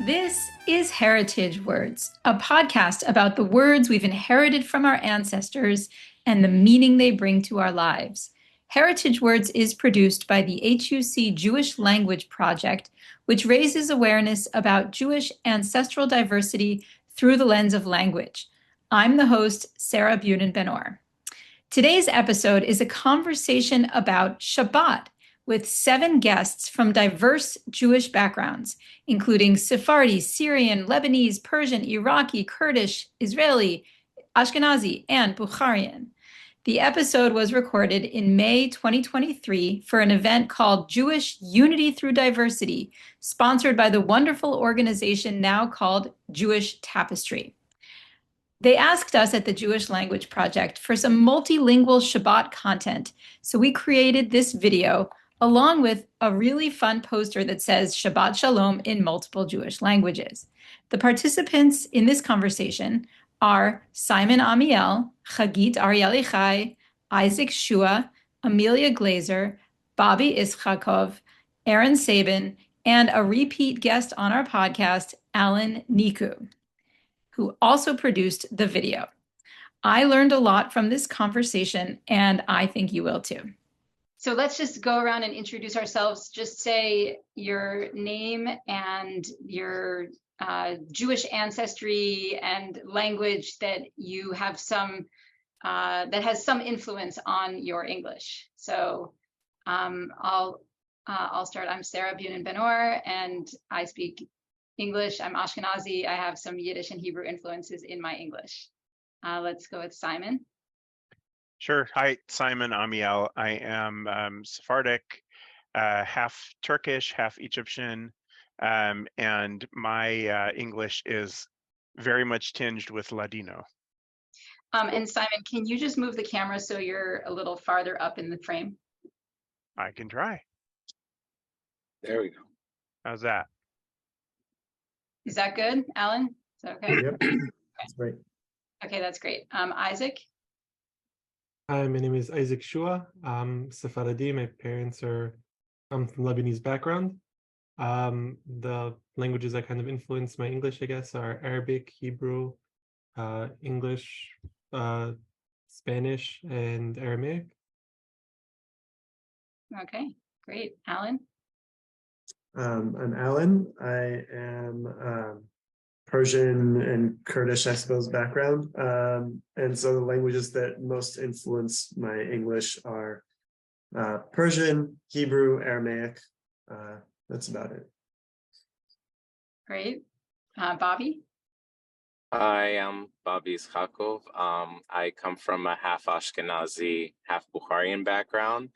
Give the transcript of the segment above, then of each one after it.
This is Heritage Words, a podcast about the words we've inherited from our ancestors and the meaning they bring to our lives. Heritage Words is produced by the HUC Jewish Language Project, which raises awareness about Jewish ancestral diversity through the lens of language. I'm the host, Sarah Bunin-Benor. Today's episode is a conversation about Shabbat, with 7 guests from diverse Jewish backgrounds, including Sephardi, Syrian, Lebanese, Persian, Iraqi, Kurdish, Israeli, Ashkenazi, and Bukharian. The episode was recorded in May 2023 for an event called Jewish Unity Through Diversity, sponsored by the wonderful organization now called Jewish Tapestry. They asked us at the Jewish Language Project for some multilingual Shabbat content, so we created this video along with a really fun poster that says Shabbat Shalom in multiple Jewish languages. The participants in this conversation are Simon Amiel, Chagit Aryalichai, Isaac Shua, Amelia Glazer, Bobby Ischakov, Aaron Sabin, and a repeat guest on our podcast, Alan Niku, who also produced the video. I learned a lot from this conversation, and I think you will too. So let's just go around and introduce ourselves. Just say your name and your Jewish ancestry and language that you have some, that has some influence on your English. So I'll start. I'm Sarah Bunin-Benor, and I speak English. I'm Ashkenazi. I have some Yiddish and Hebrew influences in my English. Let's go with Simon. Sure. Hi, Simon Amiel. I am Sephardic, half Turkish, half Egyptian, and my English is very much tinged with Ladino. And Simon, can you just move the camera so you're a little farther up in the frame? I can try. There we go. How's that? Is that good, Alan? Is that okay? Yep, that's great. Okay, that's great. Isaac? Hi, my name is Isaac Shua. I'm Sephardi. My parents are from Lebanese background. The languages that kind of influence my English, I guess, are Arabic, Hebrew, English, Spanish, and Aramaic. Okay, great. Alan? I'm Alan. I am Persian and Kurdish, I suppose, background. And so the languages that most influence my English are Persian, Hebrew, Aramaic. That's about it. Great. Bobby? I am Bobby Ischakov. I come from a half Ashkenazi, half Bukharian background.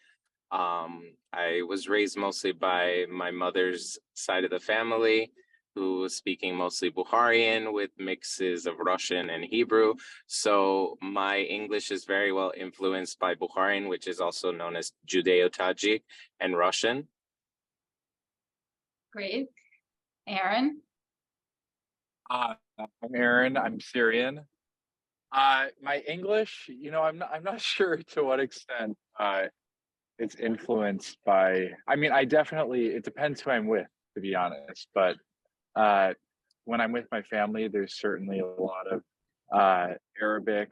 I was raised mostly by my mother's side of the family, who was speaking mostly Bukharian with mixes of Russian and Hebrew. So my English is very well influenced by Bukharian, which is also known as Judeo-Tajik, and Russian. Great. Aaron? I'm Aaron. I'm Syrian. My English, I'm not sure to what extent it's influenced by. I mean, it depends who I'm with, to be honest. But when I'm with my family, there's certainly a lot of Arabic,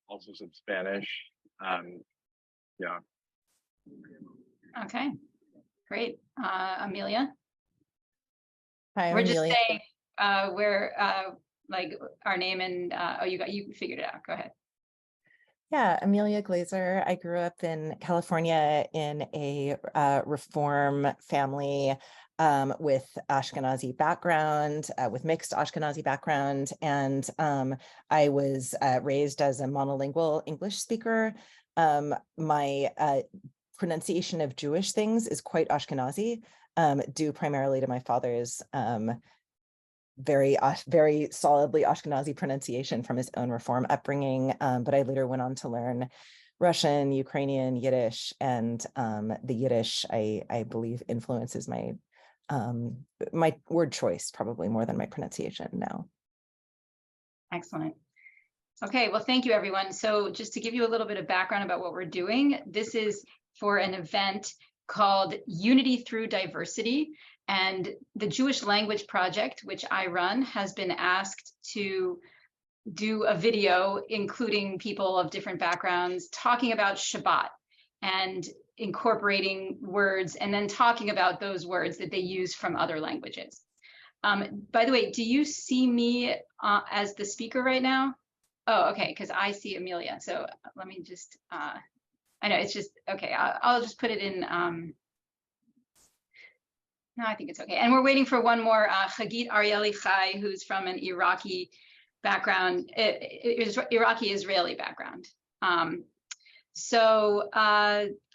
also some Spanish. Yeah. Okay, great. Amelia? Hi, We're Amelia. just saying where like our name and you figured it out. Go ahead. Yeah, Amelia Glazer. I grew up in California in a Reform family with Ashkenazi background, with mixed Ashkenazi background. And I was raised as a monolingual English speaker. My pronunciation of Jewish things is quite Ashkenazi, due primarily to my father's very solidly Ashkenazi pronunciation from his own Reform upbringing. But I later went on to learn Russian, Ukrainian, Yiddish, and the Yiddish, I believe, influences my my word choice probably more than my pronunciation now. Excellent. Okay, well, thank you, everyone. So just to give you a little bit of background about what we're doing, this is for an event called Unity Through Diversity. And the Jewish Language Project, which I run, has been asked to do a video, including people of different backgrounds, talking about Shabbat and incorporating words and then talking about those words that they use from other languages. By the way, do you see me as the speaker right now? Oh, okay, because I see Amelia. So let me just, I know it's just, okay, I'll just put it in, no, I think it's okay. And we're waiting for one more, Hagit Arieli Chai, who's from an Iraqi background, Iraqi-Israeli background.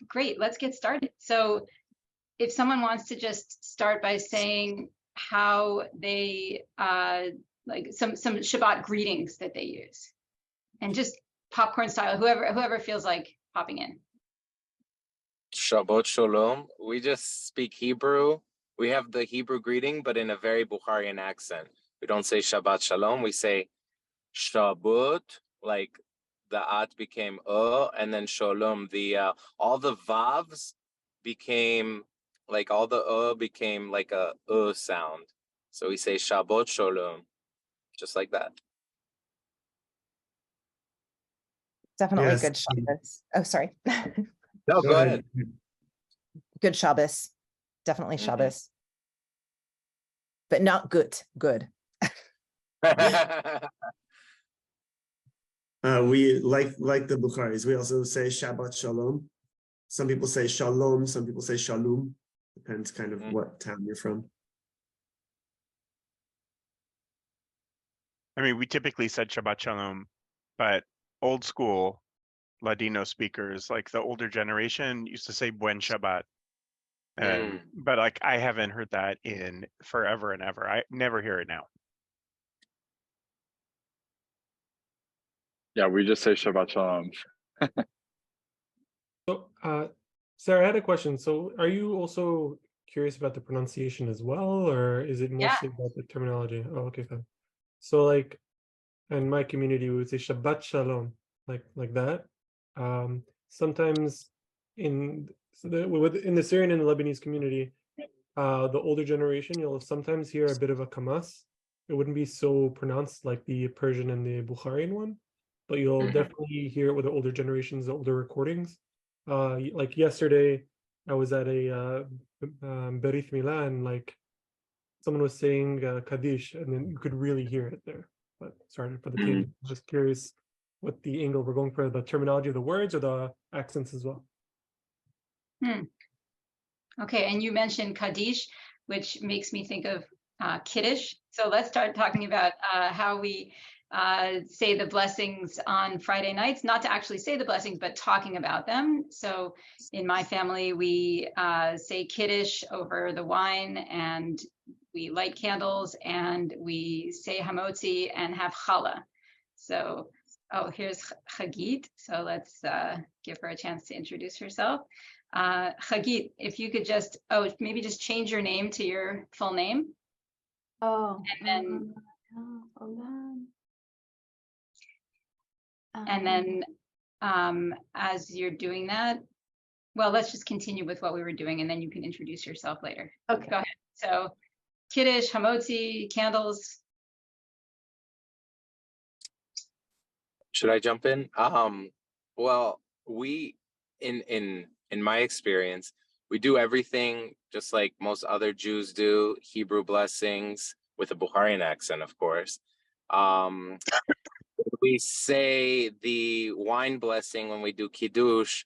Great, let's get started. So if someone wants to just start by saying how they, like some Shabbat greetings that they use, and just popcorn style, whoever feels like popping in. Shabbat sholum. We just speak Hebrew. We have the Hebrew greeting, but in a very Bukharian accent. We don't say Shabbat shalom. We say Shabbot, like the at became and then sholum. The all the vavs became like all the became like a sound. So we say Shabbat sholum, just like that. Definitely Yes. good Shabbos. Oh, sorry. No, go ahead. Good Shabbos. Definitely Shabbos. But not good. Good. We like the Bukharis. We also say Shabbat Shalom. Some people say Shalom. Some people say Shalom. Depends kind of what town you're from. I mean, we typically said Shabbat Shalom, but old school Ladino speakers, like the older generation, used to say Buen Shabbat. But like I haven't heard that in forever and ever. I never hear it now. Yeah, we just say Shabbat Shalom. So, Sarah, I had a question. So, are you also curious about the pronunciation as well, or is it mostly about the terminology? Oh, okay, fine. So, like, in my community, we would say Shabbat Shalom, like that. Sometimes in the Syrian and the Lebanese community, the older generation, you'll sometimes hear a bit of a knis. It wouldn't be so pronounced like the Persian and the Bukharian one, but you'll definitely hear it with the older generations, the older recordings. Like yesterday, I was at a Berith Milah, and like someone was saying Kaddish, and then you could really hear it there. But sorry for the tangent. I'm just curious what the angle we're going for, the terminology of the words or the accents as well. Okay, and you mentioned Kaddish, which makes me think of Kiddush. So let's start talking about how we say the blessings on Friday nights, not to actually say the blessings, but talking about them. So in my family, we say Kiddush over the wine, and we light candles, and we say Hamotzi and have challah. So, oh, here's Hagit. So let's give her a chance to introduce herself. Hagit, if you could just, maybe just change your name to your full name. Oh. And then, Hold on. and then as you're doing that, well, let's just continue with what we were doing, and then you can introduce yourself later. Okay. Go ahead. So, Kiddush, Hamotzi, candles. Should I jump in? Well, we in my experience, we do everything just like most other Jews do, Hebrew blessings with a Bukharian accent, of course. We say the wine blessing when we do Kiddush.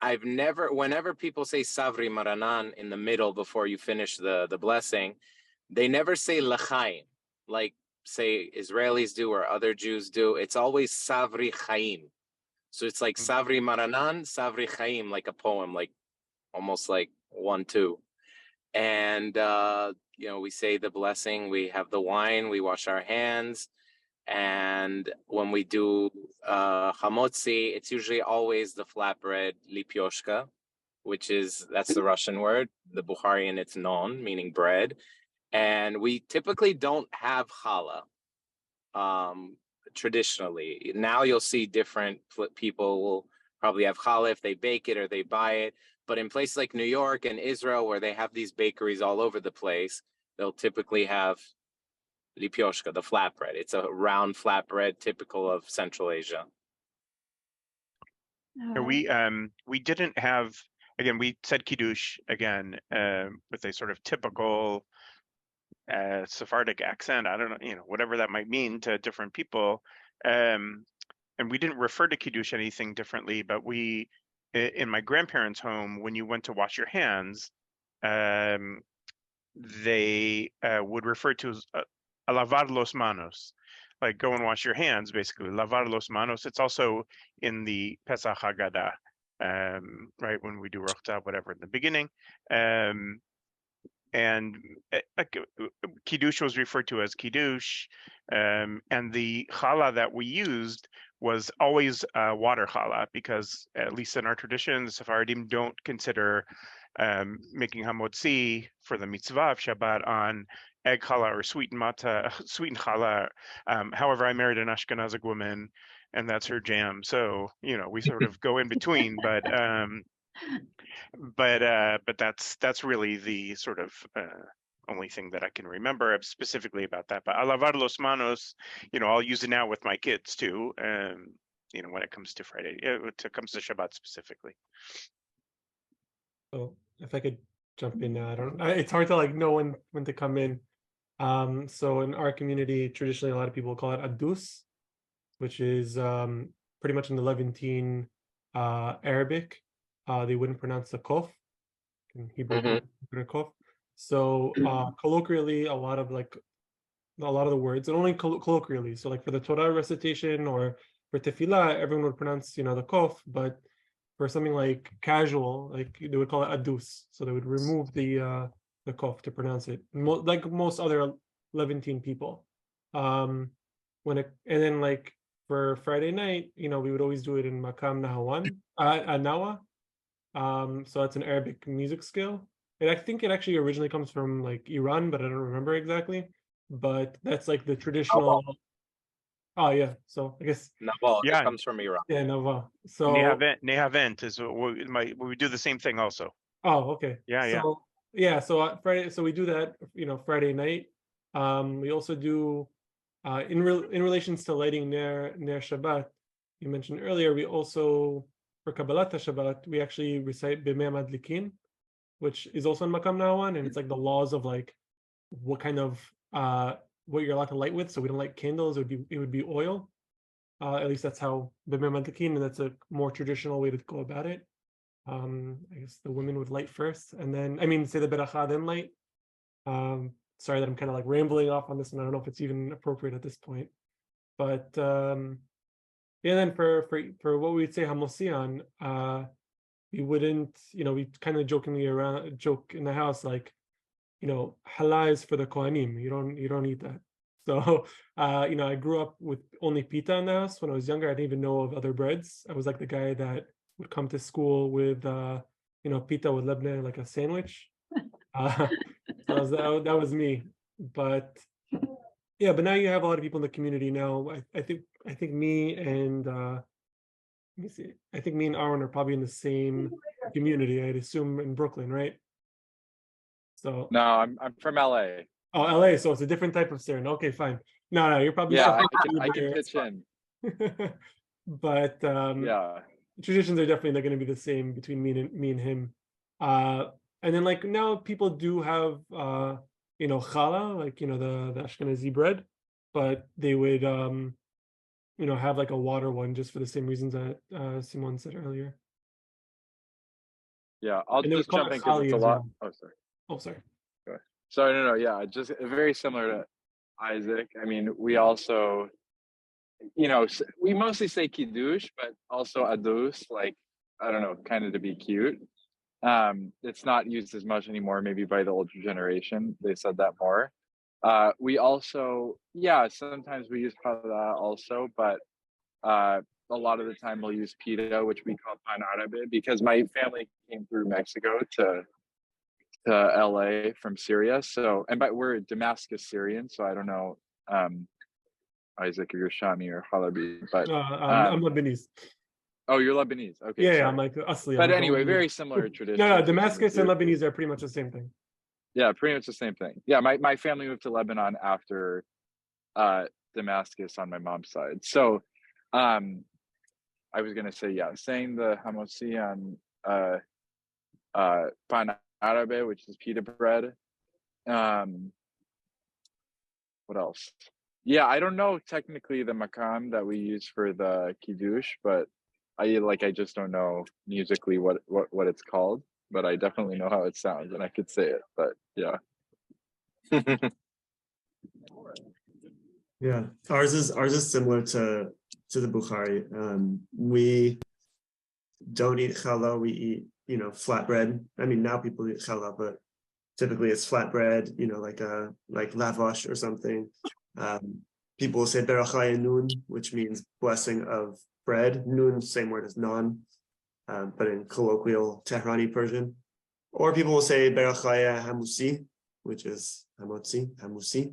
Whenever people say Savri Maranan in the middle before you finish the blessing, they never say L'chaim, like say Israelis do or other Jews do. It's always Savri Chaim. So it's like Savri Maranan, Savri Chaim, like a poem, like almost like 1-2. And we say the blessing, we have the wine, we wash our hands. And when we do hamotzi, it's usually always the flatbread lipyoshka, that's the Russian word. The Bukharian, it's non, meaning bread. And we typically don't have challah traditionally. Now you'll see different people will probably have challah if they bake it or they buy it. But in places like New York and Israel, where they have these bakeries all over the place, they'll typically have lipioshka, the flatbread. It's a round flatbread typical of Central Asia. We didn't have, again, we said kiddush again with a sort of typical Sephardic accent. I don't know, whatever that might mean to different people. And we didn't refer to kiddush anything differently, but in my grandparents' home, when you went to wash your hands, they would refer to as a lavar los manos, like go and wash your hands, basically. Lavar los manos. It's also in the Pesach Haggadah, right, when we do rochta, whatever, in the beginning. And kiddush was referred to as kiddush, and the challah that we used was always water challah, because at least in our tradition, the Sephardim don't consider making hamotzi for the mitzvah of Shabbat on egg challah or sweetened challah. However, I married an Ashkenazi woman, and that's her jam. So we sort of go in between, but that's really the sort of only thing that I can remember specifically about that. But a lavar los manos, I'll use it now with my kids too. When it comes to Friday, it comes to Shabbat specifically. So if I could jump in now, it's hard to know when to come in. So in our community, traditionally, a lot of people call it adus, which is pretty much in the Levantine Arabic. They wouldn't pronounce the kof in Hebrew. Kof. So colloquially, a lot of the words, and only colloquially. So for the Torah recitation or for tefillah, everyone would pronounce the kof, but for something like casual, they would call it adus. So they would remove the kof to pronounce it, like most other Levantine people. And then for Friday night, we would always do it in makam nawa. So that's an Arabic music scale. And I think it actually originally comes from Iran, but I don't remember exactly. But that's the traditional. Oh yeah, so I guess Naval, it comes from Iran. Yeah, Naval. So Nehavent is we do the same thing also. Oh, okay. Yeah, So Friday, so we do that, Friday night. We also do in relations to lighting Ner Shabbat. You mentioned earlier, we also for Kabbalat Shabbat, we actually recite B'mei Madlikin, which is also in Makam Nawan, and it's the laws of what kind of what you're allowed to light with. So we don't light candles; it would be oil. At least that's how B'mei Madlikin, and that's a more traditional way to go about it. I guess the women would light first, and then say the beracha, then light. Sorry that I'm kind of rambling off on this, and I don't know if it's even appropriate at this point. But yeah, then for what we'd say hamosian, we wouldn't, we kind of joke in the house halal is for the kohanim. You don't eat that. So I grew up with only pita in the house. When I was younger, I didn't even know of other breads. I was the guy that would come to school with pita with lebne, like a sandwich. So that was me. But yeah, but now you have a lot of people in the community now. I think me and let me see. I think me and Aaron are probably in the same community. I'd assume in Brooklyn, right? So no, I'm from LA. Oh, LA. So it's a different type of Syrian. Okay, fine. No, you're probably I can pitch in. But yeah, traditions are definitely going to be the same between me and him. And then now people do have challah, the Ashkenazi bread, but they would have a water one just for the same reasons that Simon said earlier. Yeah, I'll just jump in because it's a lot. Well. Oh, sorry. Sorry, no, yeah, just very similar to Isaac. We also, we mostly say kiddush, but also adus, I don't know, kind of to be cute. It's not used as much anymore, maybe by the older generation. They said that more. We also, sometimes we use challah also, but a lot of the time we'll use pita, which we call pan arabe, because my family came through Mexico to LA from Syria. So, but we're Damascus Syrian, so I don't know, Isaac, if you're Shami or Halabi, but I'm Lebanese. Oh, you're Lebanese. Okay, Yeah, sorry. I'm like Asli. But I'm anyway, going- very similar traditions. No, between the Damascus and two. Lebanese are pretty much the same thing. Yeah, pretty much the same thing. Yeah, my family moved to Lebanon after Damascus on my mom's side. So I was gonna say, yeah, saying the hamosi on pan arabe, which is pita bread. What else? Yeah, I don't know technically the makam that we use for the kiddush, but I just don't know musically what it's called, but I definitely know how it sounds and I could say it. But yeah. Yeah, ours is similar to the Bukhari. We don't eat challah. We eat, flatbread. I mean, now people eat challah, but typically it's flatbread. Like lavash or something. People will say berachaya nun, which means blessing of bread. Nun, same word as non, but in colloquial Tehrani Persian. Or people will say berachaya hamusi, which is hamusi.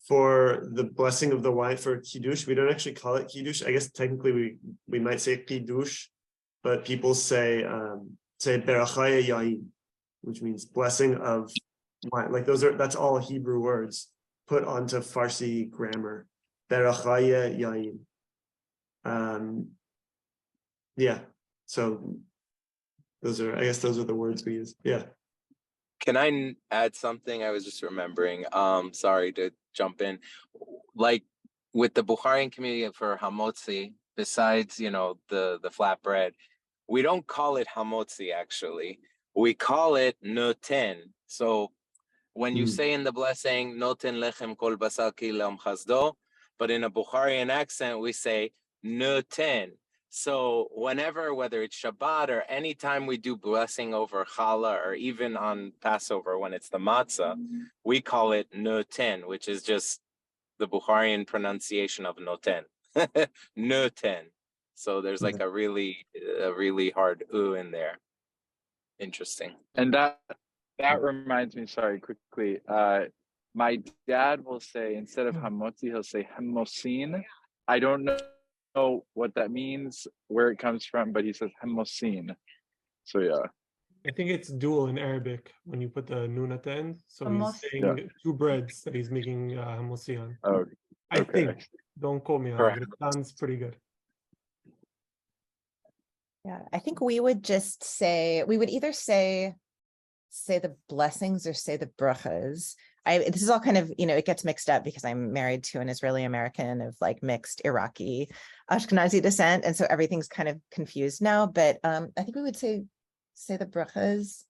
For the blessing of the wine for kiddush, we don't actually call it kiddush. I guess technically we might say kiddush, but people say berachaya yain, which means blessing of wine. Like that's all Hebrew words put onto Farsi grammar. Berachaya yain. Yeah. So those are the words we use. Yeah. Can I add something? I was just remembering. Sorry to jump in. Like with the Bukharian community for hamotzi, besides the flatbread, we don't call it hamotzi actually. We call it noten. So when you say in the blessing noten lechem kol basar ki le'am chasdo, but in a Bukharian accent we say noten. So whenever, whether it's Shabbat or anytime we do blessing over challah, or even on Passover when it's the matzah, we call it noten, which is just the Bukharian pronunciation of noten. Noten. So there's like a really hard u in there. Interesting. And that reminds me, sorry, quickly. My dad will say, instead of hamotzi, he'll say hamosin. I don't know what that means, where it comes from, but he says hamosin. So yeah. I think it's dual in Arabic when you put the nun at the end. So he's saying two breads that he's making hamosi on. Oh, I think. Don't quote me on it, but it sounds pretty good. Yeah, I think we would just say, we would either say the blessings or say the brachas. This is all kind of, it gets mixed up because I'm married to an Israeli American of like mixed Iraqi Ashkenazi descent. And so everything's kind of confused now, but I think we would say the brachas.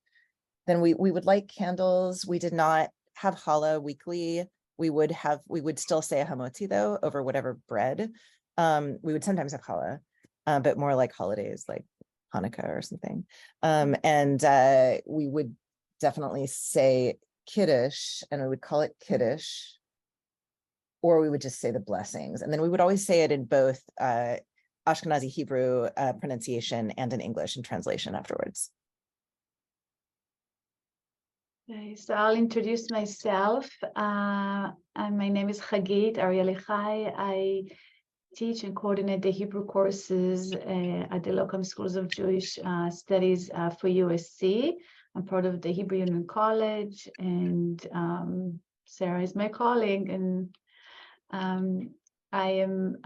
Then we would light candles. We did not have challah weekly. We would still say a hamotzi though, over whatever bread. We would sometimes have challah, but more like holidays, like Hanukkah or something. And we would definitely say kiddush, and we would call it kiddush, or we would just say the blessings. And then we would always say it in both Ashkenazi Hebrew pronunciation and in English and translation afterwards. Okay, so I'll introduce myself. And my name is Chagit Arielichai. I teach and coordinate the Hebrew courses at the local schools of Jewish studies for USC. I'm part of the Hebrew Union College, and Sarah is my colleague. And I am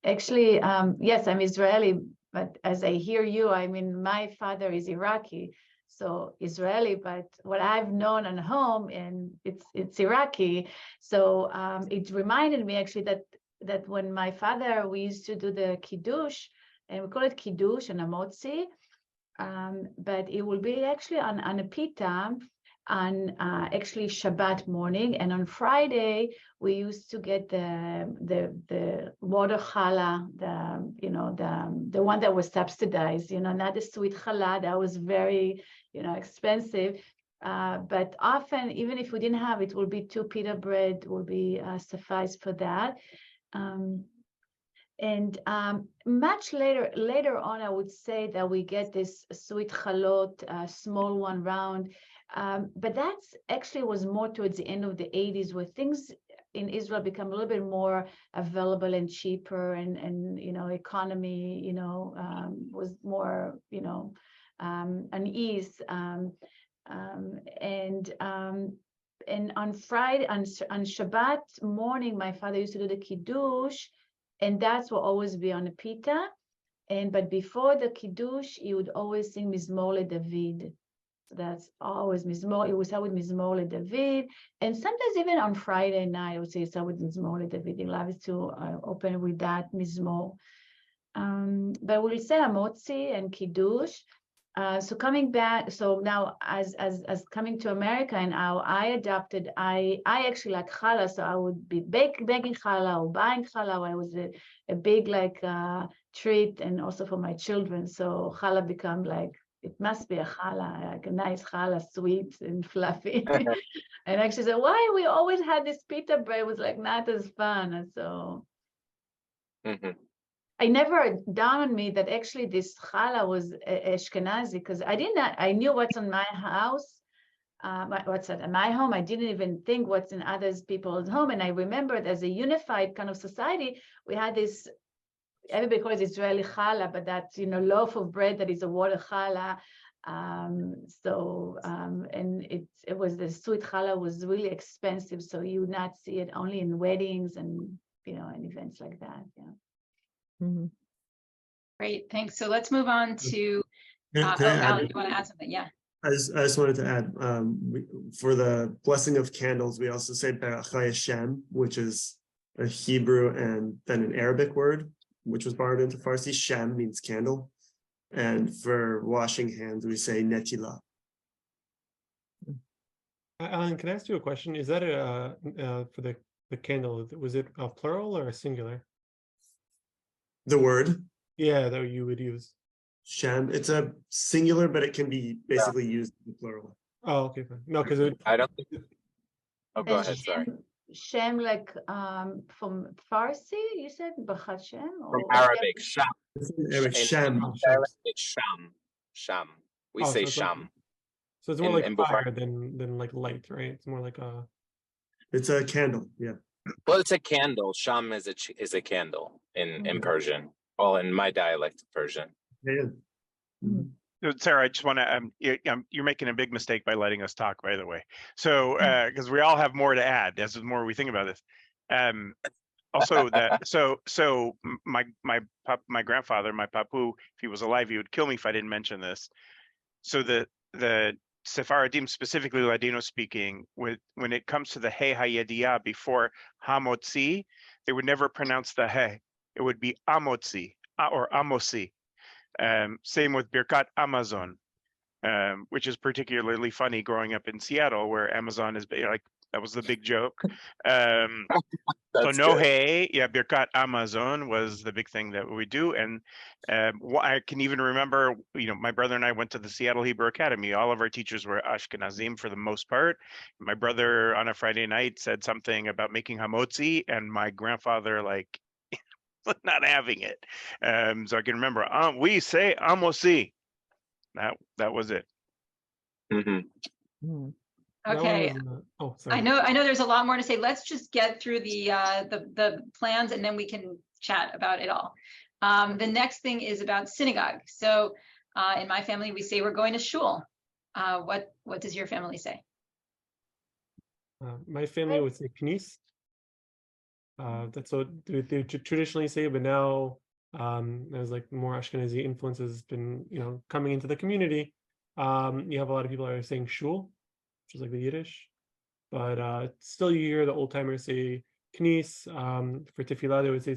actually, yes, I'm Israeli, but as I hear you, I mean, my father is Iraqi. So Israeli, but what I've known at home, and it's Iraqi. So it reminded me actually that when my father, we used to do the kiddush, and we call it kiddush and amotzi, but it will be actually on a pita on actually Shabbat morning, and on Friday we used to get the water challah, the one that was subsidized, not the sweet challah that was very expensive. But often, even if we didn't have it, will be 2 pita bread will be suffice for that. And much later on, I would say that we get this sweet chalot, small one round. But that's actually was more towards the end of the 80s, where things in Israel become a little bit more available and cheaper, and economy was more an ease, and on Friday, on Shabbat morning, my father used to do the kiddush, and that will always be on a pita. But before the kiddush, he would always sing Mizmor LeDavid. So that's always Mizmor. He would start with Mizmor LeDavid, and sometimes even on Friday night, I would say start with Mizmor LeDavid. He loves to open with that Mizmor. But we'll say Hamotzi and kiddush. So coming back, so now as coming to America and how I adopted, I actually like challah, so I would be baking challah or buying challah. I was a big treat, and also for my children. So challah become like, it must be a challah, like a nice challah, sweet and fluffy. And actually said, why we always had this pita bread, it was like not as fun. And so I never dawned on me that actually this challah was Ashkenazi, because I knew what's in my house, what's at my home. I didn't even think what's in other people's home. And I remembered as a unified kind of society, we had this, everybody calls it Israeli challah, but that's, loaf of bread that is a water challah. And it was, the sweet challah was really expensive. So you would not see it only in weddings and, and events like that. Yeah. Great, thanks. So let's move on to, Alan, you want to add something? Yeah. I just wanted to add, for the blessing of candles, we also say Berachai Hashem, which is a Hebrew and then an Arabic word, which was borrowed into Farsi. Shem means candle. And for washing hands, we say Netilah. Alan, can I ask you a question? Is that for the candle, was it a plural or a singular? The word? Yeah, that you would use. Shem. It's a singular, but it can be basically used in plural. Oh, okay, fine. No, because I don't think. Oh, go ahead. Sorry. Shem, like from Farsi, you said B'chat Shem? From Arabic, Sham. Arabic, Shem. Sham. We Oh, say so Sham. So it's more in like fire than like light, right? It's more like a. It's a candle. Yeah. Well, it's a candle. Sham is a candle in Persian. Well, in my dialect of Persian. Yeah. Sarah, I just want to, you're making a big mistake by letting us talk, by the way. So, because we all have more to add as the more we think about this. Also, so my grandfather, my papu, if he was alive, he would kill me if I didn't mention this. So the Sephardim, specifically Ladino speaking, when it comes to the He Hayediyah before Hamotzi, they would never pronounce the He. It would be Amotzi or Amosi. Same with Birkat Amazon, which is particularly funny growing up in Seattle, where Amazon is like, that was the big joke. So no hey, yeah, Birkat Amazon was the big thing that we do. And I can even remember, my brother and I went to the Seattle Hebrew Academy. All of our teachers were Ashkenazim for the most part. My brother on a Friday night said something about making hamotzi, and my grandfather not having it. So I can remember, we say amosi. That was it. Okay. Oh, sorry. I know there's a lot more to say. Let's just get through the plans, and then we can chat about it all. The next thing is about synagogue. So in my family, we say we're going to shul. What does your family say? My family would say knis. That's what they traditionally say, but now as like more Ashkenazi influences been coming into the community, you have a lot of people that are saying shul, which is like the Yiddish, but still you hear the old timers say knis. For tefillah they would say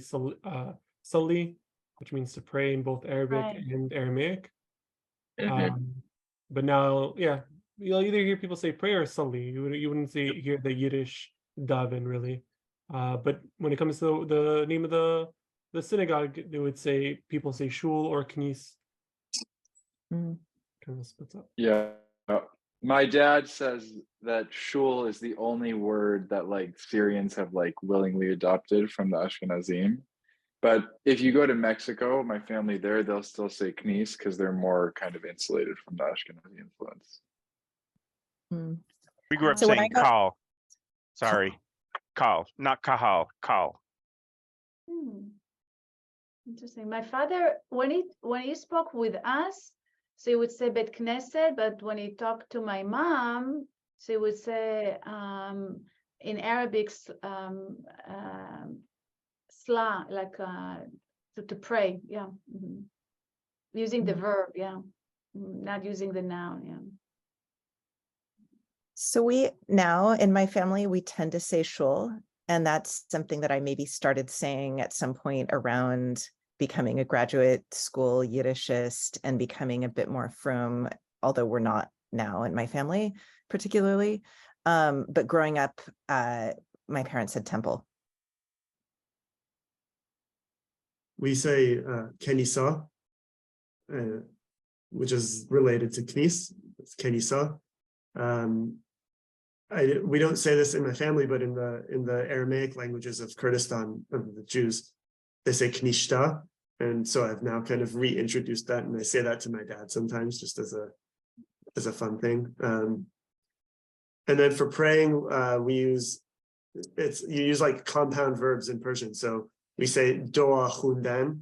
sali, which means to pray in both Arabic and Aramaic. But now, yeah, you'll either hear people say pray or sali. You wouldn't hear the Yiddish daven really. But when it comes to the name of the synagogue, they would say people say shul or knis. Kind of splits up. Yeah. My dad says that shul is the only word that Syrians have willingly adopted from the Ashkenazim. But if you go to Mexico, my family there, they'll still say knis because they're more kind of insulated from the Ashkenazi influence. We grew up saying kal. Sorry. Kal, not kahal, kal. Interesting. My father, when he spoke with us, so he would say bet knesset, but when he talked to my mom, so he would say in Arabic sla, like to pray, yeah. Using the verb, yeah. Not using the noun, yeah. So we now in my family, we tend to say shul, and that's something that I maybe started saying at some point around becoming a graduate school Yiddishist and becoming a bit more frum, although we're not now in my family particularly. But growing up, my parents said temple. We say kenisa, which is related to knis. It's kenisa. We don't say this in my family, but in the Aramaic languages of Kurdistan, of the Jews, they say knishta. And so I've now kind of reintroduced that, and I say that to my dad sometimes just as a fun thing. And then for praying, you use like compound verbs in Persian. So we say doa khundan,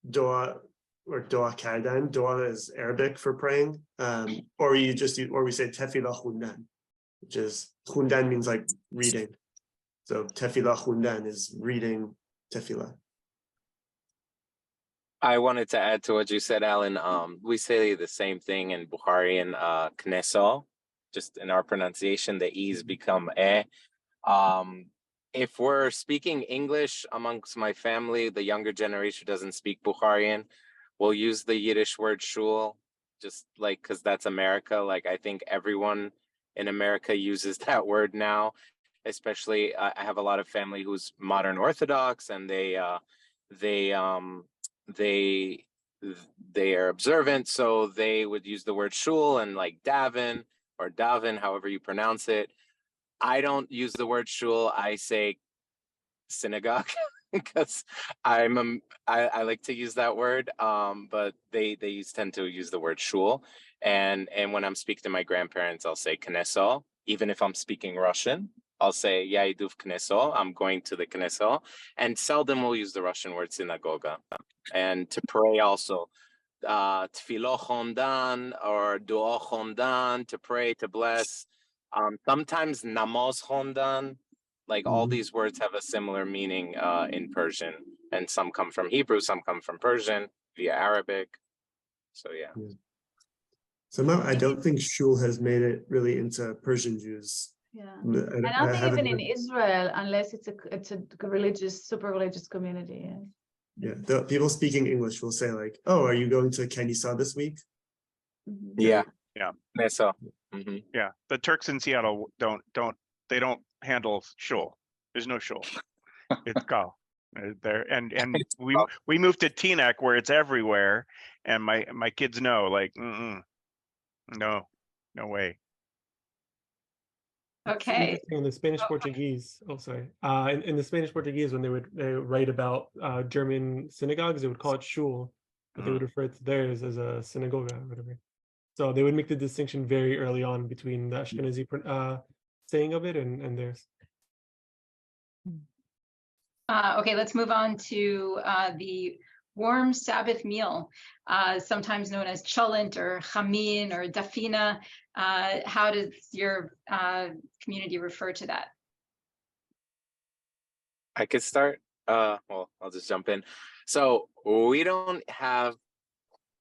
doa or doa kardan. Doa is Arabic for praying, or we say tefillah khundan, which is khundan means like reading. So tefillah khundan is reading tefillah. I wanted to add to what you said, Alan. We say the same thing in Bukharian, kneso, just in our pronunciation, the E's become eh. If we're speaking English amongst my family, the younger generation doesn't speak Bukharian, we'll use the Yiddish word shul, just like, because that's America. Like, I think everyone in America uses that word now, especially I have a lot of family who's modern Orthodox, and they are observant, so they would use the word shul and like davin or davin, however you pronounce it. I don't use the word shul. I say synagogue because I like to use that word. But they tend to use the word shul. And when I'm speaking to my grandparents, I'll say kneso. Even if I'm speaking Russian, I'll say yaiduv kneso. I'm going to the kneso. And seldom we'll use the Russian word synagoga. And to pray also, tfilo chondan or duo chondan, to pray, to bless. Sometimes namos chondan, like all these words have a similar meaning in Persian, and some come from Hebrew, some come from Persian via Arabic. So yeah. Somehow I don't think shul has made it really into Persian Jews. Yeah, I don't think even in Israel, unless it's a religious, super religious community. Yeah, the people speaking English will say like, "Oh, are you going to Kenisa this week?" Yeah. So. Yeah, the Turks in Seattle don't handle shul. There's no shul. It's kal. There and we moved to Teaneck where it's everywhere, and my kids know like, no way. Okay. In the Spanish Portuguese, in the Spanish Portuguese, when they would write about German synagogues, they would call it shul, but they would refer to theirs as a synagoga or whatever. So they would make the distinction very early on between the Ashkenazi saying of it and theirs. Okay, let's move on to the warm Sabbath meal, sometimes known as cholent or chamin or dafina. How does your community refer to that? I could start. Well, I'll just jump in. So we don't have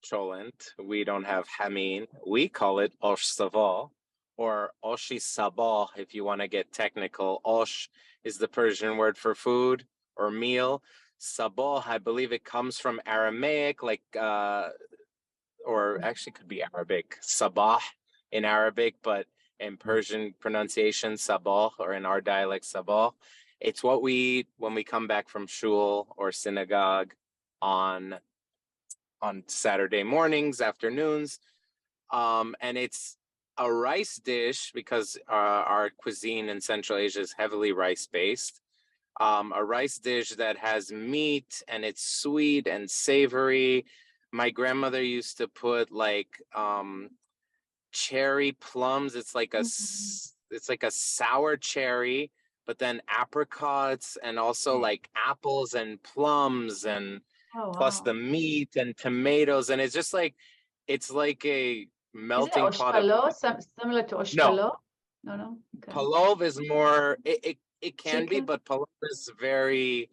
cholent. We don't have hamin. We call it osh sovo or oshi sabah if you want to get technical. Osh is the Persian word for food or meal. Sabah, I believe it comes from Aramaic, like, or actually could be Arabic, sabah in Arabic, but in Persian pronunciation, sabah, or in our dialect, sabah. It's what we, when we come back from shul or synagogue on Saturday mornings, afternoons, and it's a rice dish because our cuisine in Central Asia is heavily rice-based. A rice dish that has meat and it's sweet and savory. My grandmother used to put like cherry plums. It's like a sour cherry but then apricots and also like apples and plums and plus the meat and tomatoes. And it's just like, it's like a melting pot of similar to no. oshkalo? No. Okay. Palov is more, it can be, Chicken? but palov is very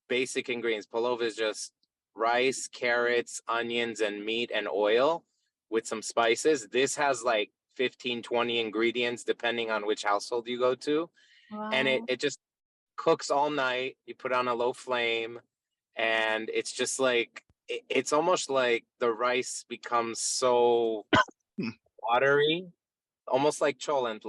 basic ingredients. Palov is just rice, carrots, onions, and meat and oil with some spices. This has like 15, 20 ingredients, depending on which household you go to. Wow. And it just cooks all night. You put on a low flame, and it's just like, it's almost like the rice becomes so watery, almost like cholent,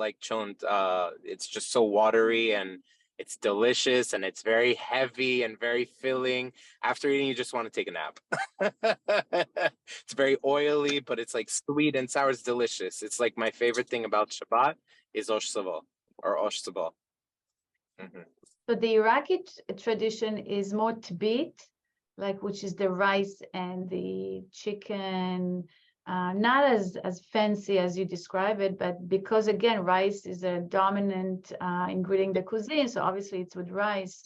it's just so watery and it's delicious and it's very heavy and very filling. After eating, you just want to take a nap. It's very oily, but it's like sweet and sour. It's delicious. It's like my favorite thing about Shabbat is osh sovo or osh sovo. So the Iraqi tradition is more tbeet, like which is the rice and the chicken. Not as fancy as you describe it, but because again, rice is a dominant ingredient in the cuisine, so obviously it's with rice.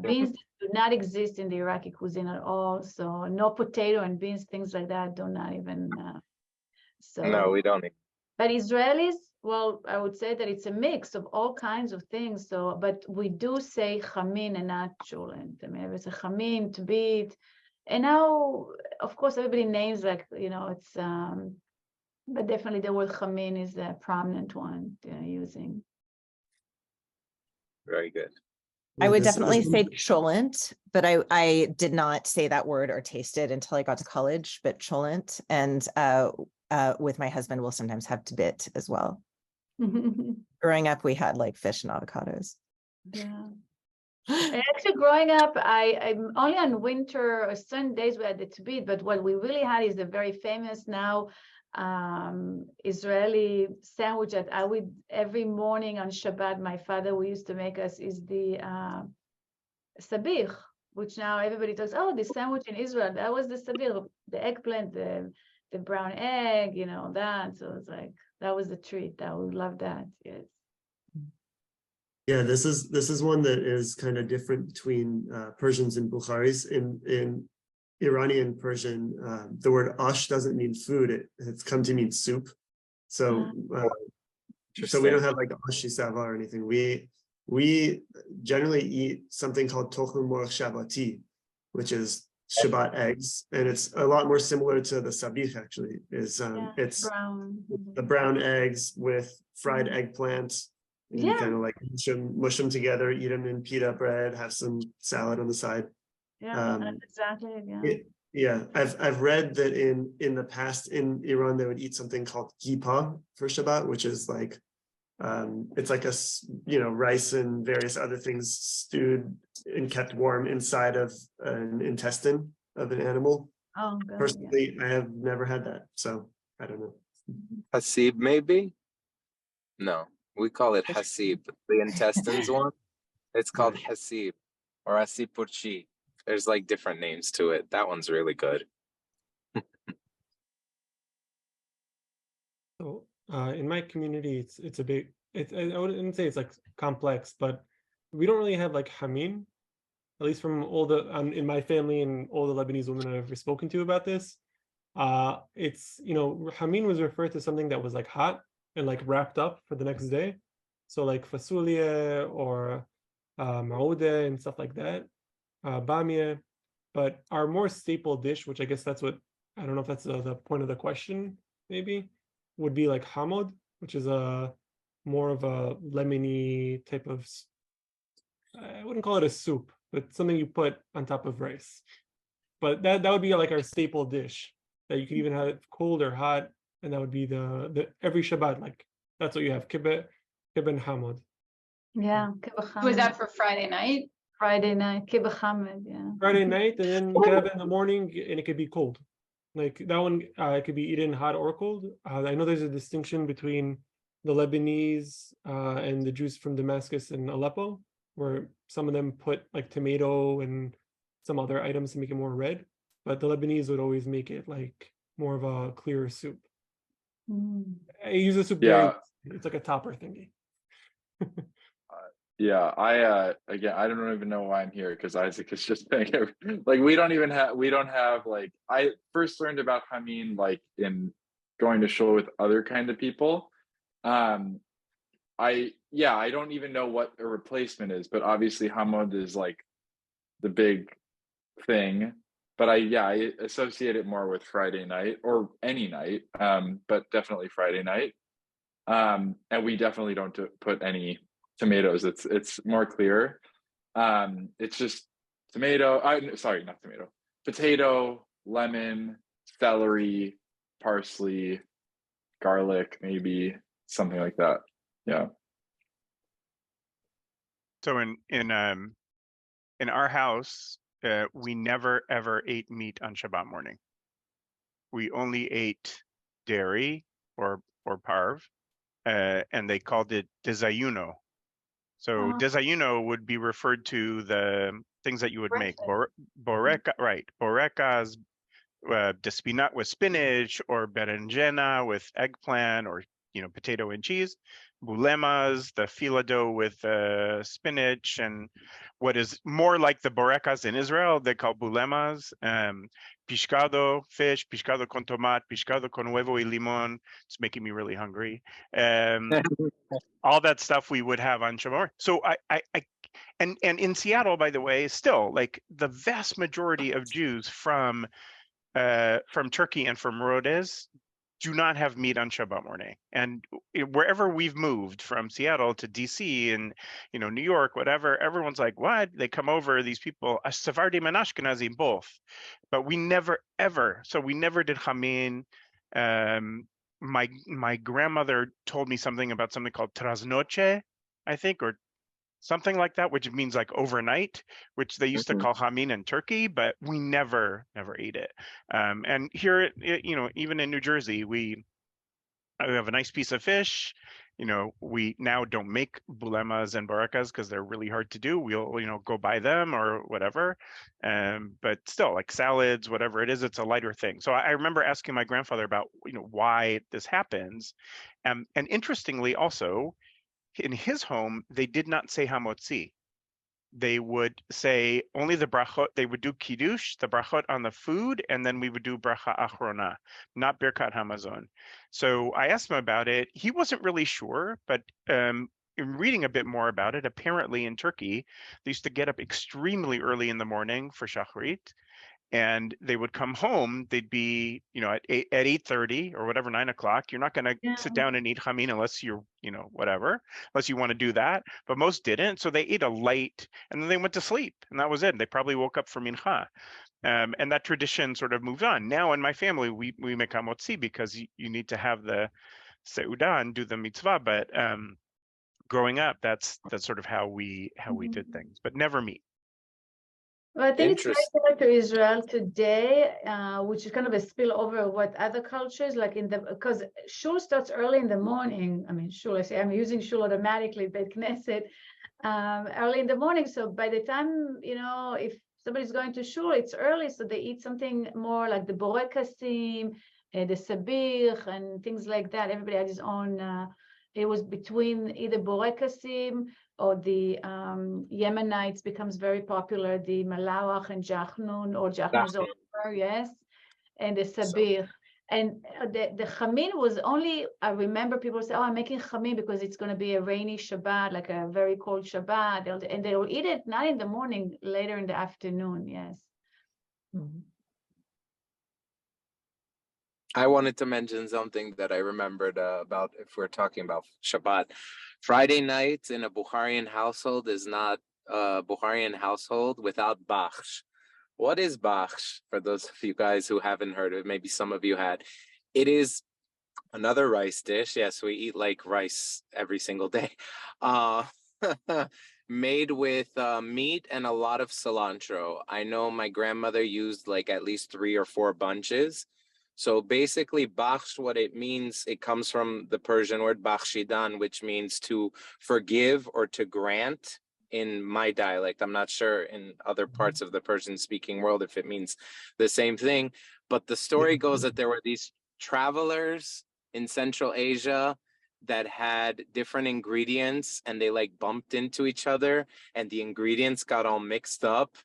Beans do not exist in the Iraqi cuisine at all, so no potato and beans, things like that, do not even. No, we don't. But Israelis, well, I would say that it's a mix of all kinds of things. So, but we do say chamin and not cholent. I mean, it's a chamin, tbeet. And now, of course, everybody names like, it's, but definitely the word chamin is a prominent one they're using. Very good. I would definitely say cholent, but I did not say that word or taste it until I got to college, but cholent. And with my husband, we'll sometimes have tbeet as well. Growing up, we had like fish and avocados. Yeah. And actually, growing up, I'm only on winter or sun days we had the tbeet, but what we really had is the very famous now Israeli sandwich that I would every morning on Shabbat. My father we used to make us is the sabich, which now everybody talks. Oh, the sandwich in Israel, that was the sabich, the eggplant, the brown egg, that. So it's like that was the treat. I would love that. Yes. Yeah, this is one that is kind of different between Persians and Bukharis. In Iranian Persian, the word ash doesn't mean food; it's come to mean soup. So, so we don't have like ashi sava or anything. We generally eat something called tochum mor shabbati, which is Shabbat eggs, and it's a lot more similar to the sabich. Actually, it's the brown eggs with fried eggplant. And you kind of like mush them together, eat them in pita bread, have some salad on the side. Yeah, that's exactly it. Yeah, I've read that in the past in Iran they would eat something called kippah for Shabbat, which is like it's like rice and various other things stewed and kept warm inside of an intestine of an animal. Oh, good. Personally, I have never had that, so I don't know. Hasib, maybe? No. We call it hasib. The intestines one, it's called hasib or asipurchi. There's like different names to it. That one's really good. So in my community, it's a big. I wouldn't say it's like complex, but we don't really have like hamin. At least from all the in my family and all the Lebanese women I've ever spoken to about this, it's hamin was referred to something that was like hot and like wrapped up for the next day. So like fasulia or ma'ouda and stuff like that, bamia. But our more staple dish, which I guess that's what, I don't know if that's the point of the question, maybe, would be like hamod, which is a more of a lemony type of, I wouldn't call it a soup, but something you put on top of rice. But that would be like our staple dish that you could even have it cold or hot, and that would be the every Shabbat, like that's what you have, kibbeh and hamod. Yeah, was that for Friday night? Friday night, kibbeh hamod, yeah. Friday night, and then you can have it in the morning, and it could be cold. Like that one, it could be eaten hot or cold. I know there's a distinction between the Lebanese and the Jews from Damascus and Aleppo, where some of them put like tomato and some other items to make it more red, but the Lebanese would always make it like more of a clearer soup. I use the soup. Yeah, it's like a topper thingy. Yeah, again, I don't even know why I'm here because Isaac is just saying like we don't have like I first learned about Hamin like in going to shul with other kind of people. Um I don't even know what a replacement is, but obviously Hamod is like the big thing. But I associate it more with Friday night or any night, but definitely Friday night. And we definitely don't put any tomatoes. It's more clear. It's just tomato. Sorry, not tomato. Potato, lemon, celery, parsley, garlic, maybe something like that. Yeah. So in our house, we never ever ate meat on Shabbat morning. We only ate dairy or parv, and they called it desayuno. So desayuno would be referred to the things that you would make. Boreka, right? Borekas, despinat with spinach, or berenjena with eggplant, or potato and cheese. Bulemas, the fila dough with spinach, and what is more like the borekas in Israel, they call bulemas. Pescado, fish, pescado con tomate, pescado con huevo y limón. It's making me really hungry. All that stuff we would have on Shabbat. So and in Seattle, by the way, still like the vast majority of Jews from Turkey and from Rhodes do not have meat on Shabbat morning. And wherever we've moved from Seattle to DC and New York, whatever, everyone's like, what? They come over, these people, Sephardim and Ashkenazi both, but we never ever. So we never did chamin. My grandmother told me something about something called trasnoche, I think, or something like that, which means like overnight, which they used to call hamin in Turkey, but we never ate it. And here, even in New Jersey, we have a nice piece of fish. We now don't make bulemas and barakas because they're really hard to do. We'll, go buy them or whatever. But still, like salads, whatever it is, it's a lighter thing. So I remember asking my grandfather about, why this happens. And interestingly, also, in his home, they did not say hamotzi. They would say only the brachot. They would do kiddush, the brachot on the food, and then we would do bracha achrona, not birkat hamazon. So I asked him about it. He wasn't really sure, but in reading a bit more about it, apparently in Turkey, they used to get up extremely early in the morning for shachrit, and they would come home. They'd be, at 8:30 or whatever, 9 o'clock. You're not going to sit down and eat chamin unless you're, whatever, unless you want to do that. But most didn't, so they ate a light, and then they went to sleep, and that was it. They probably woke up for mincha, and that tradition sort of moved on. Now in my family, we make hamotzi because you need to have the seudah and do the mitzvah. But growing up, that's sort of how we did things, but never meat. Well, I think it's very similar to Israel today, which is kind of a spillover of what other cultures like because shul starts early in the morning. I mean, shul, I say I'm using shul automatically, but knesset early in the morning. So by the time, if somebody's going to shul, it's early. So they eat something more like the borekasim, the sabich, and things like that. Everybody had his own. It was between either borekasim or the Yemenites becomes very popular, the malawach and jachnun, or jachnun zohar, yes, and the sabich. And the chamin was only, I remember people say, oh, I'm making chamin because it's going to be a rainy Shabbat, like a very cold Shabbat. And they will eat it not in the morning, later in the afternoon, yes. Mm-hmm. I wanted to mention something that I remembered about if we're talking about Shabbat. Friday night in a Bukharian household is not a Bukharian household without bachsh. What is bachsh? For those of you guys who haven't heard of it, maybe some of you had. It is another rice dish. Yes, we eat like rice every single day. Made with meat and a lot of cilantro. I know my grandmother used like at least 3 or 4 bunches. So basically, bakhsh, what it means, it comes from the Persian word bakhshidan, which means to forgive or to grant in my dialect. I'm not sure in other parts of the Persian-speaking world if it means the same thing. But the story goes that there were these travelers in Central Asia that had different ingredients and they like bumped into each other and the ingredients got all mixed up.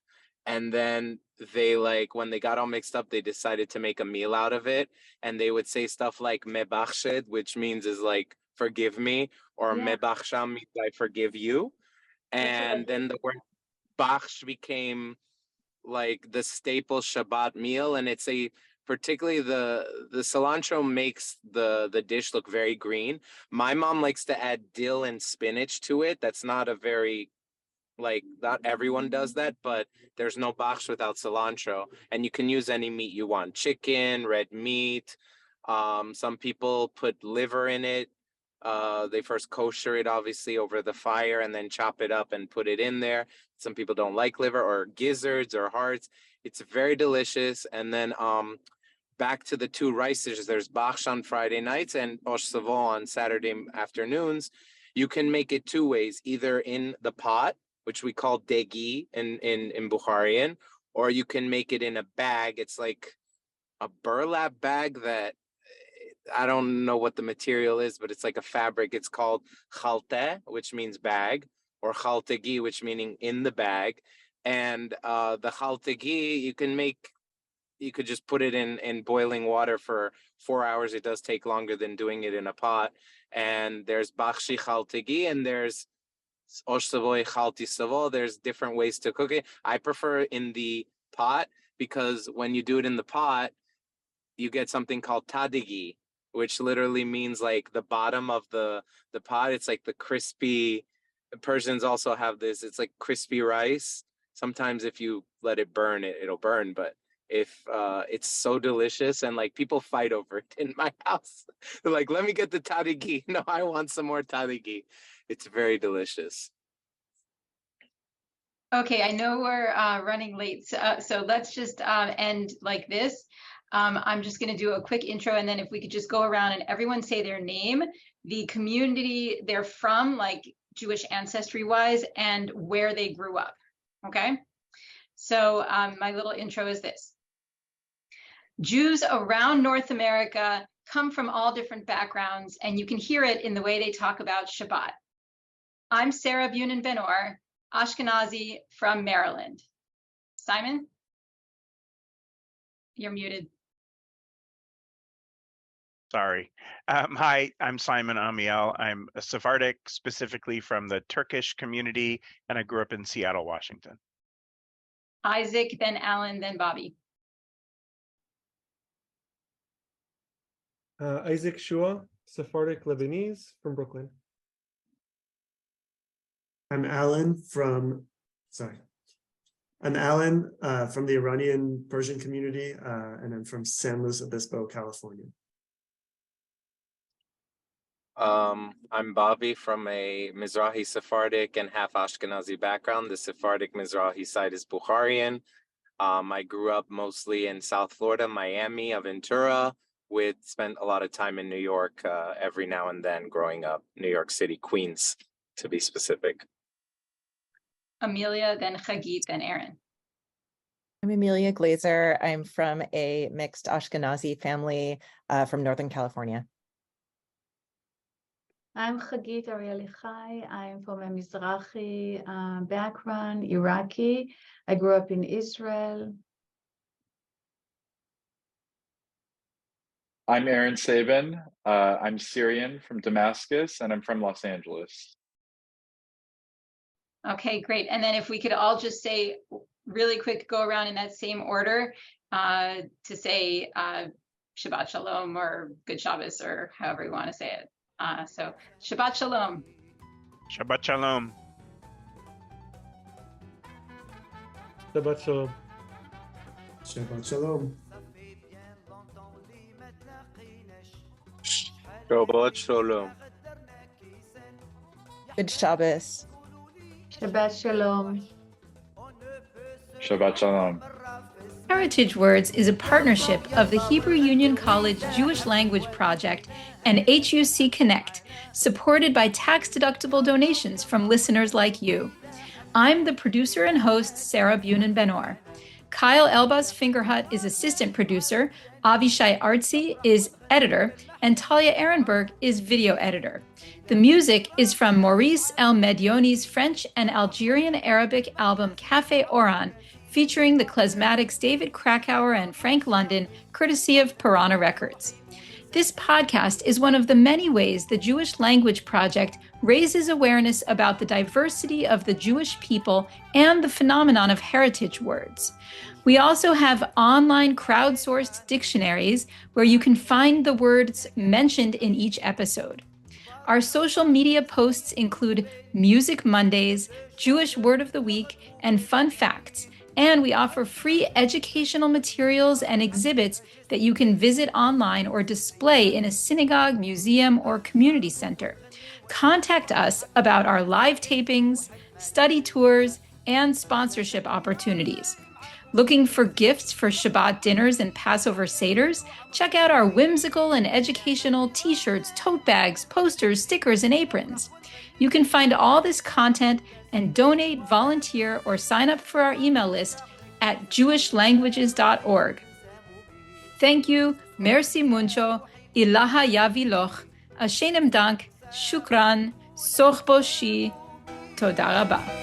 And then they like, when they got all mixed up, they decided to make a meal out of it. And they would say stuff like mebachshed, which means is like, forgive me, or Yeah. mebachsham means I forgive you. And then the word bachsh became like the staple Shabbat meal. And it's a, particularly the cilantro makes the dish look very green. My mom likes to add dill and spinach to it. That's not a very, like, not everyone does that, but there's no bachsh without cilantro. And you can use any meat you want, chicken, red meat. Some people put liver in it. They first kosher it obviously over the fire and then chop it up and put it in there. Some people don't like liver, or gizzards or hearts. It's very delicious. And then back to the two rice dishes, there's bachsh on Friday nights and sovo on Saturday afternoons. You can make it two ways, either in the pot, which we call degi in Bukharian, or you can make it in a bag. It's like a burlap bag that, I don't know what the material is, but it's like a fabric. It's called cholent, which means bag, or chaltegi, which meaning in the bag. And the chaltegi, you could just put it in boiling water for 4 hours. It does take longer than doing it in a pot. And there's bachshi chaltegi, and there's osh-sovo chalti sovo. There's different ways to cook it. I prefer in the pot because when you do it in the pot, you get something called tadigi, which literally means like the bottom of the pot. It's like the crispy, Persians also have this, it's like crispy rice. Sometimes if you let it burn, it'll burn, but if it's so delicious, and like people fight over it in my house. They're like, let me get the tadigi. No, I want some more tadigi. It's very delicious. Okay, I know we're running late, so let's just end like this. I'm just going to do a quick intro, and then if we could just go around and everyone say their name, the community they're from, like Jewish ancestry-wise, and where they grew up, okay? So my little intro is this. Jews around North America come from all different backgrounds, and you can hear it in the way they talk about Shabbat. I'm Sarah Bunin Ben-Or, Ashkenazi from Maryland. Simon? You're muted. Sorry. Hi, I'm Simon Amiel. I'm a Sephardic, specifically from the Turkish community, and I grew up in Seattle, Washington. Isaac, then Alan, then Bobby. Isaac Shua, Sephardic Lebanese from Brooklyn. I'm Alan from the Iranian Persian community, and I'm from San Luis Obispo, California. I'm Bobby from a Mizrahi Sephardic and half Ashkenazi background. The Sephardic Mizrahi side is Bukharian. I grew up mostly in South Florida, Miami, Aventura, spent a lot of time in New York every now and then growing up, New York City, Queens, to be specific. Amelia, then Chagit, then Aaron. I'm Amelia Glazer. I'm from a mixed Ashkenazi family from Northern California. I'm Chagit Arielichai. I'm from a Mizrahi background, Iraqi. I grew up in Israel. I'm Aaron Sabin. I'm Syrian from Damascus, and I'm from Los Angeles. Okay, great. And then if we could all just say really quick, go around in that same order to say Shabbat Shalom or Good Shabbos or however you want to say it. So Shabbat Shalom. Shabbat Shalom. Shabbat Shalom. Shabbat Shalom. Shabbat Shalom. Good Shabbos. Shabbat Shalom. Shabbat Shalom. Heritage Words is a partnership of the Hebrew Union College Jewish Language Project and HUC Connect, supported by tax-deductible donations from listeners like you. I'm the producer and host, Sarah Bunin Ben-Or. Kyle Elbaz Fingerhut is assistant producer, Avishai Artsy is editor, and Talia Ehrenberg is video editor. The music is from Maurice El Medioni's French and Algerian Arabic album Café Oran, featuring the klezmatics David Krakauer and Frank London, courtesy of Piranha Records. This podcast is one of the many ways the Jewish Language Project raises awareness about the diversity of the Jewish people and the phenomenon of heritage words. We also have online crowdsourced dictionaries where you can find the words mentioned in each episode. Our social media posts include Music Mondays, Jewish Word of the Week, and Fun Facts. And we offer free educational materials and exhibits that you can visit online or display in a synagogue, museum, or community center. Contact us about our live tapings, study tours, and sponsorship opportunities. Looking for gifts for Shabbat dinners and Passover seders? Check out our whimsical and educational t-shirts, tote bags, posters, stickers, and aprons. You can find all this content and donate, volunteer, or sign up for our email list at jewishlanguages.org. Thank you, merci mucho, ilaha yaviloch, ashenem dank, shukran, soch boshi, toda rabah.